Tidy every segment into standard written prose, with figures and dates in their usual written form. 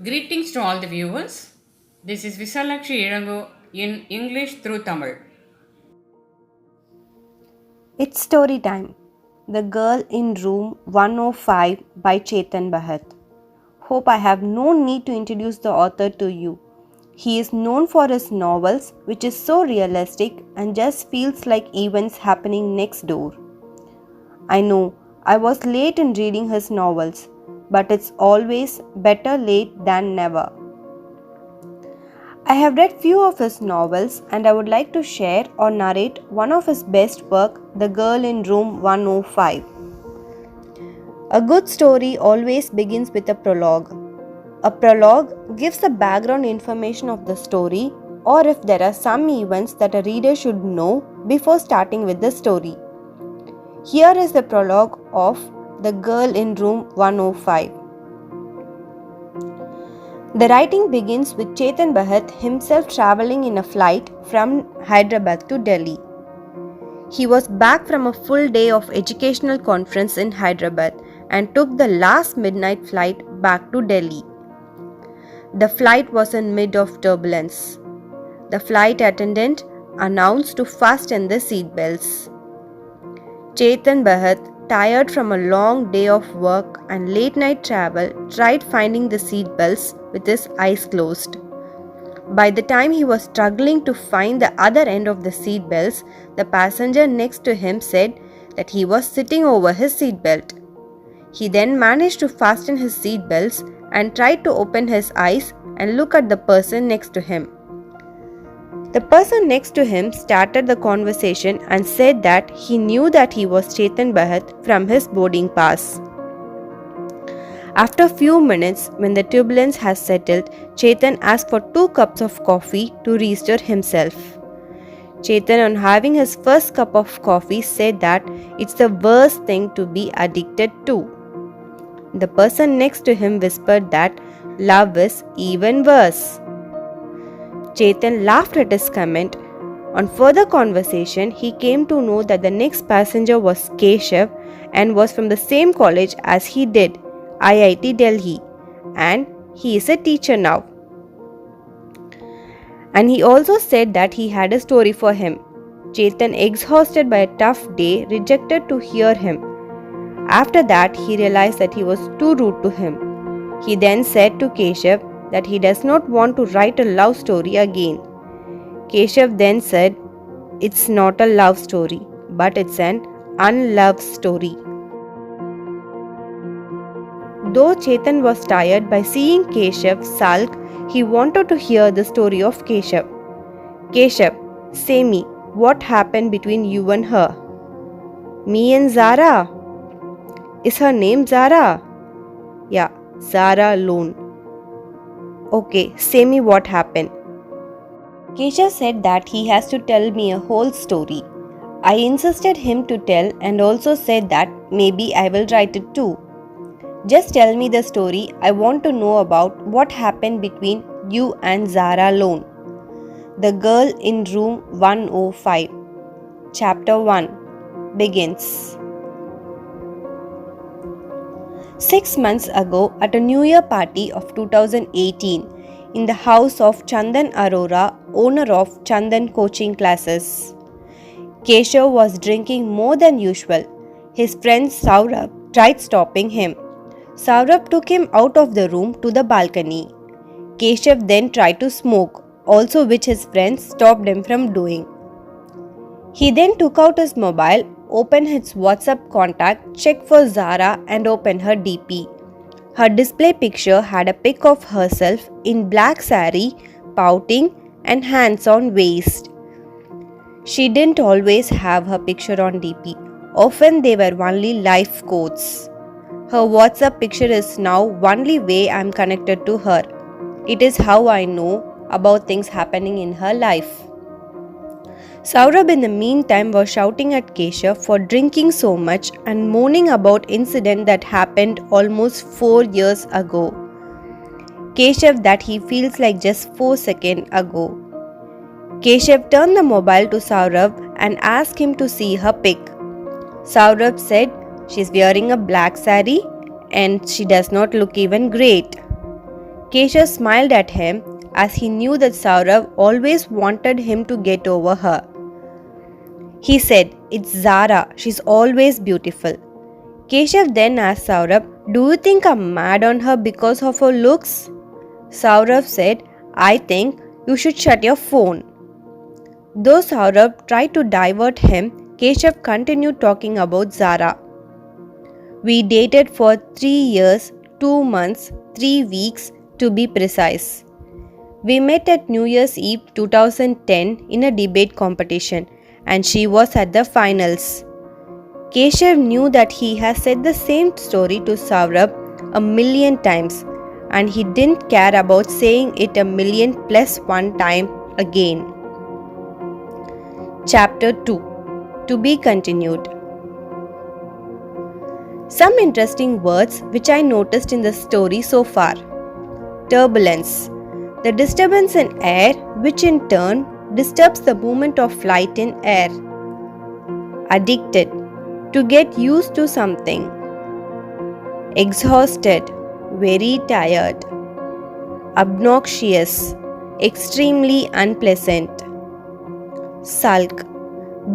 Greetings to all the viewers. This is Visalakshi Irango in English through Tamil. It's story time. The Girl in Room 105 by Chetan Bhagat. Hope I have no need to introduce the author to you. He is known for his novels, which is so realistic and just feels like events happening next door. I know I was late in reading his novels, but it's always better late than never. I have read few of his novels and I would like to share or narrate one of his best work, The Girl in Room 105. A good story always begins with a prologue. A prologue gives the background information of the story or if there are some events that a reader should know before starting with the story. Here is the prologue of The Girl in Room 105. The writing begins with Chetan Bhagat himself travelling in a flight from Hyderabad to Delhi. He was back from a full day of educational conference in Hyderabad and took the last midnight flight back to Delhi. The flight was in mid of turbulence. The flight attendant announced to fasten the seat belts. Chetan Bhagat, tired from a long day of work and late night travel, tried finding the seat belts with his eyes closed. By the time he was struggling to find the other end of the seat belts, the passenger next to him said that he was sitting over his seat belt. He then managed to fasten his seat belts and tried to open his eyes and look at the person next to him. The person next to him started the conversation and said that he knew that he was Chetan Bhagat from his boarding pass. After a few minutes, when the turbulence has settled, Chetan asked for 2 cups of coffee to restore himself. Chetan, on having his first cup of coffee, said that it's the worst thing to be addicted to. The person next to him whispered that love is even worse. Chetan laughed at his comment. On further conversation, he came to know that the next passenger was Keshav and was from the same college as he did, IIT Delhi, and he is a teacher now. And he also said that he had a story for him. Chetan, exhausted by a tough day, rejected to hear him. After that, he realized that he was too rude to him. He then said to Keshav that he does not want to write a love story again. Keshav then said, "It's not a love story, but it's an unloved story." Though Chetan was tired by seeing Keshav sulk, he wanted to hear the story of Keshav. "Keshav, say me, what happened between you and her?" "Me and Zara." "Is her name Zara?" "Yeah, Zara Lone." "Okay, say me what happened." Keshav said that he has to tell me a whole story. I insisted him to tell and also said that maybe I will write it too. "Just tell me the story. I want to know about what happened between you and Zara Lone." The Girl in Room 105. Chapter 1 begins. 6 months ago, at a New Year party of 2018, in the house of Chandan Arora, owner of Chandan coaching classes, Keshav was drinking more than usual. His friend Saurabh tried stopping him. Saurabh took him out of the room to the balcony. Keshav then tried to smoke, also which his friends stopped him from doing. He then took out his mobile, opened his WhatsApp contact, checked for Zara and opened her DP. Her display picture had a pic of herself in black saree, pouting and hands on waist. She didn't always have her picture on DP. Often they were only life quotes. Her WhatsApp picture is now only way I am connected to her. It is how I know about things happening in her life. Saurabh in the meantime was shouting at Keshav for drinking so much and moaning about incident that happened almost 4 years ago. Keshav that he feels like just 4 seconds ago. Keshav turned the mobile to Saurabh and asked him to see her pic. Saurabh said she's wearing a black saree and she does not look even great. Keshav smiled at him as he knew that Saurav always wanted him to get over her. He said, "It's Zara, she's always beautiful." Keshav then asked Saurav, "Do you think I'm mad on her because of her looks?" Saurav said, "I think you should shut your phone." Though Saurav tried to divert him, Keshav continued talking about Zara. "We dated for 3 years, 2 months, 3 weeks to be precise. We met at New Year's Eve 2010 in a debate competition and she was at the finals." Keshav knew that he has said the same story to Saurav a million times and he didn't care about saying it a million plus one time again. Chapter 2. To be continued. Some interesting words which I noticed in the story so far. Turbulence. The disturbance in air which in turn disturbs the movement of light in air. Addicted. To get used to something. Exhausted. Very tired. Obnoxious. Extremely unpleasant. Sulk.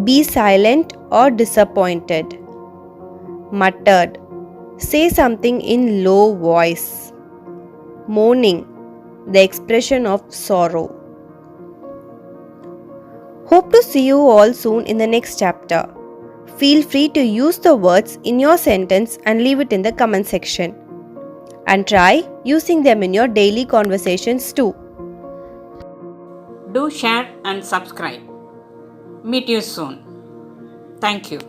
Be silent or disappointed. Muttered. Say something in low voice. Moaning. The expression of sorrow. Hope to see you all soon in the next chapter. Feel free to use the words in your sentence and leave it in the comment section. And try using them in your daily conversations too. Do share and subscribe. Meet you soon. Thank you.